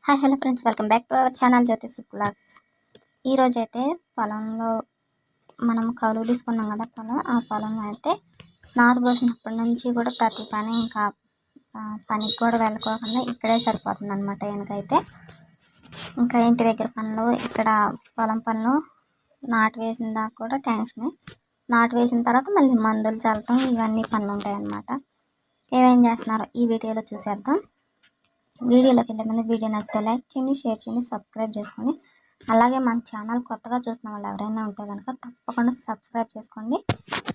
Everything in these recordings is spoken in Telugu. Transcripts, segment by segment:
Hi hello friends, welcome back to our channel Jyothish blogs. ఈరోజైతే పొలంలో మనం కౌలు తీసుకున్నాం కదా. ఆ పొలం అయితే నారు పోసినప్పటి నుంచి కూడా ప్రతి పని ఇంకా పనికి కూడా వెళ్ళకోకుండా ఇక్కడే సరిపోతుంది అనమాట. వెనకైతే ఇంకా ఇంటి దగ్గర పనులు, ఇక్కడ పొలం పనులు, నాటు వేసిన దాకా కూడా టెన్షన్. నాటు వేసిన తర్వాత మళ్ళీ మందులు చల్లటం, ఇవన్నీ పనులు ఉంటాయి అన్నమాట. ఏమేం చేస్తున్నారో ఈ వీడియోలో చూసేద్దాం. వీడియోలోకి వెళ్ళే ముందు వీడియో నచ్చితే లైక్ చేయండి, షేర్ చేయండి, సబ్స్క్రైబ్ చేసుకోండి. అలాగే మన ఛానల్ కొత్తగా చూసిన వాళ్ళు ఎవరైనా ఉంటే కనుక తప్పకుండా సబ్స్క్రైబ్ చేసుకోండి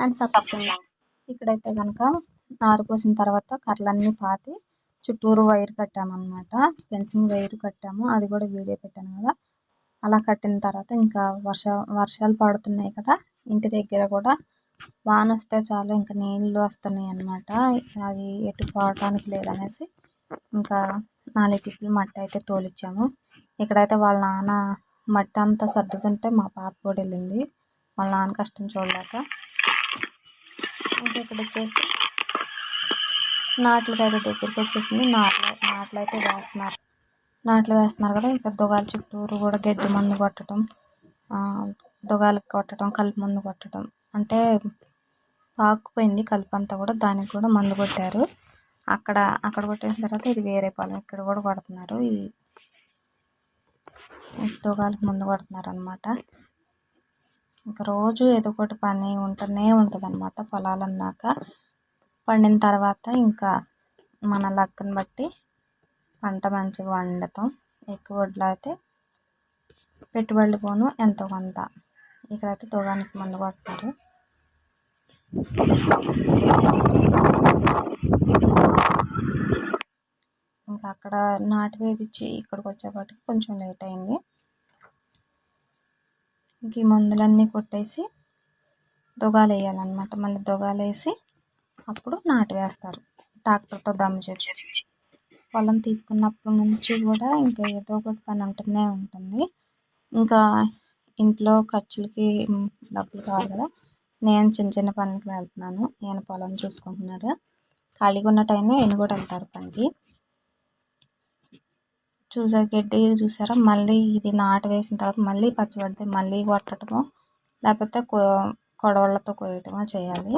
అండ్ సపోర్ట్ చేయండి. ఇక్కడైతే కనుక నారు పోసిన తర్వాత కర్రలన్నీ పాతి చుట్టూరు వైర్ కట్టామన్నమాట. ఫెన్సింగ్ వైర్ కట్టాము, అది కూడా వీడియో పెట్టాను కదా. అలా కట్టిన తర్వాత ఇంకా వర్షాలు పడుతున్నాయి కదా, ఇంటి దగ్గర కూడా వాన వస్తే చాలు ఇంకా నీళ్ళు వస్తున్నాయి అన్నమాట. అవి ఎటు పోవటానికి లేదనేసి ఇంకా 4 టిప్పులు మట్టి అయితే తోలిచ్చాము. ఇక్కడైతే వాళ్ళ నాన్న మట్టి అంతా సర్దుతుంటే మా పాప కూడా వెళ్ళింది, వాళ్ళ నాన్న కష్టం చూడలేక. ఇంకా ఇక్కడ వచ్చేసి నాట్లకి అయితే దగ్గరికి వచ్చేసింది. నాట్లు అయితే వేస్తున్నారు కదా. ఇక దుగాల చుట్టూరు కూడా గడ్డి మందు కొట్టడం, దుగాలకు కొట్టడం, కలుపు మందు కొట్టడం. అంటే పాకుపోయింది కలుపు అంతా కూడా, దానికి కూడా మందు కొట్టారు. అక్కడ కొట్టేసిన తర్వాత ఇది వేరే పొలం, ఇక్కడ కూడా కొడుతున్నారు. ఈ దుగాలకు ముందు కొడుతున్నారు అనమాట. ఇంకా రోజు ఏదో ఒకటి పని ఉంటూనే ఉంటుంది అనమాట. పొలాలన్నాక పండిన తర్వాత ఇంకా మన లక్కను బట్టి పంట మంచిగా వండుతాం. ఎక్కువ వడ్లు అయితే పెట్టుబడులు పోను ఎంతో కొంత. ఇక్కడైతే దుగానికి మందు కొడతారు. ఇంకా అక్కడ నాటు వేపించి ఇక్కడికి వచ్చేపాటికి కొంచెం లేట్ అయింది. ఇంక ఈ మందులన్నీ కొట్టేసి దుగాలు వేయాలన్నమాట. మళ్ళీ దుగాలు వేసి అప్పుడు నాటు వేస్తారు ట్రాక్టర్తో దమ్ము చేసి. పొలం తీసుకున్నప్పటి నుంచి కూడా ఇంకా ఏదో ఒకటి పని ఉంటూనే ఉంటుంది. ఇంకా ఇంట్లో ఖర్చులకి డబ్బులు కావాలి కదా, నేను చిన్న చిన్న పనులకి వెళ్తున్నాను. నేను పొలం చూసుకుంటున్నాడు. ఖాళీగా ఉన్న టైంలో ఈయన కూడా వెళ్తారు పనికి. గడ్డి చూసారా, మళ్ళీ ఇది నాటు వేసిన తర్వాత మళ్ళీ పచ్చిబడితే మళ్ళీ కొట్టడమో లేకపోతే కొడవళ్ళతో కోయటమో చేయాలి.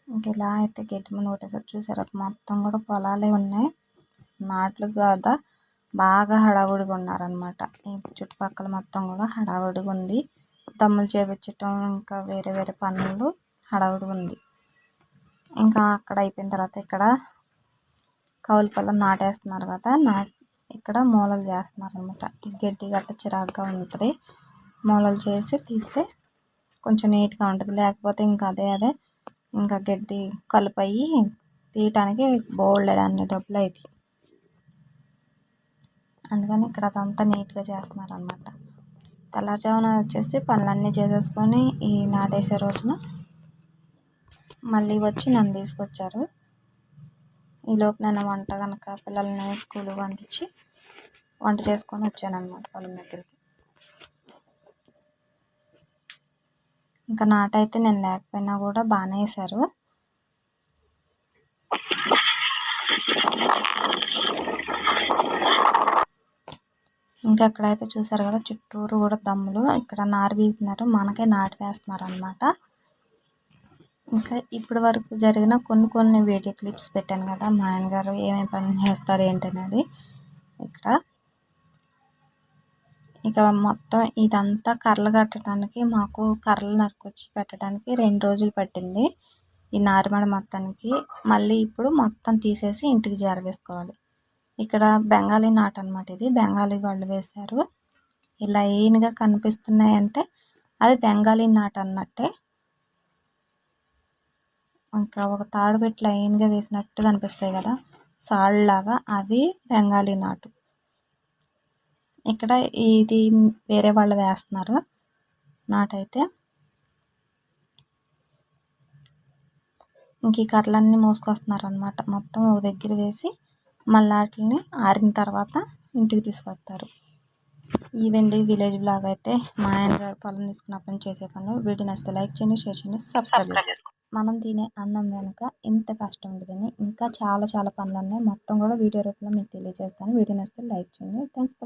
ఇంకెలా అయితే గడ్డి ముందు కొట్టేసారు చూసారా. మొత్తం కూడా పొలాలే ఉన్నాయి. నాట్లు కూడా బాగా హడావుడిగా ఉన్నారనమాట. ఈ చుట్టుపక్కల మొత్తం కూడా హడావుడిగా ఉంది. దమ్ములు చేపించటం, ఇంకా వేరే వేరే పనులు హడావుడిగా ఉంది. ఇంకా అక్కడ అయిపోయిన తర్వాత ఇక్కడ కౌలు పొలం నాటేస్తున్నారు కదా, ఇక్కడ మూలలు చేస్తున్నారు అనమాట. ఈ గడ్డి గట్ట చిరాగ్గా ఉంటుంది. మూలలు చేసి తీస్తే కొంచెం నీట్గా ఉంటుంది. లేకపోతే ఇంకా అదే ఇంకా గడ్డి కలుపు అయ్యి తీయటానికి బోల్డ్ అన్ని డబ్బులు అవుతాయి. అందుకని ఇక్కడ అదంతా నీట్గా చేస్తున్నారు అనమాట. తెల్లవారుజామున వచ్చేసి పనులన్నీ చేసేసుకొని ఈ నాటేసే రోజున మళ్ళీ వచ్చి నన్ను తీసుకొచ్చారు. ఈలోపు నేను వంట కనుక పిల్లల్ని స్కూల్కి పంపించి వంట చేసుకొని వచ్చాను అనమాట పొలం దగ్గరికి. ఇంకా నాటైతే నేను లేకపోయినా కూడా బాగానే వేశారు. ఇంకా అక్కడైతే చూసారు కదా, చుట్టూరు కూడా దమ్ములు. ఇక్కడ నారు బీగుతున్నారు, మనకే నాటు వేస్తున్నారు అనమాట. ఇంకా ఇప్పటి వరకు జరిగిన కొన్ని వీడియో క్లిప్స్ పెట్టాను కదా, మా ఆయనగారు ఏమేమి పనులు చేస్తారు ఏంటనేది. ఇక మొత్తం ఇదంతా కర్రలు కట్టడానికి, మాకు కర్రలు నరుకొచ్చి పెట్టడానికి 2 రోజులు పట్టింది ఈ నారుమడి మొత్తానికి. మళ్ళీ ఇప్పుడు మొత్తం తీసేసి ఇంటికి చేరవేసుకోవాలి. ఇక్కడ బెంగాలీ నాటు అనమాట. ఇది బెంగాలీ వాళ్ళు వేశారు. ఇలా లైన్గా కనిపిస్తున్నాయంటే అది బెంగాలీ నాటు అన్నట్టే. ఇంకా ఒక తాడు పెట్టి లైన్గా వేసినట్టు కనిపిస్తాయి కదా సాళ్ళలాగా, అవి బెంగాలీ నాటు. ఇక్కడ ఇది వేరే వాళ్ళు వేస్తున్నారు నాటైతే. ఇంక ఈ కర్రలన్నీ మోసుకొస్తున్నారు అనమాట. మొత్తం ఒక దగ్గర వేసి మళ్ళీ వాటిని ఆరిన తర్వాత ఇంటికి తీసుకొస్తారు. ఇవండి విలేజ్ బ్లాగ్ అయితే మా ఆయన గారు పొలం తీసుకున్నప్పటి నుంచి చేసే పనులు. వీడియో నచ్చితే లైక్ చేయండి, షేర్ చేయండి, సబ్స్క్రైబ్ చేసుకోండి. మనం తినే అన్నం వెనుక ఇంత కష్టం ఉండదని ఇంకా చాలా చాలా పనులు ఉన్నాయి. మొత్తం కూడా వీడియో రూపంలో మీకు తెలియజేస్తాను. వీడియో నచ్చితే లైక్ చేయండి. Thanks for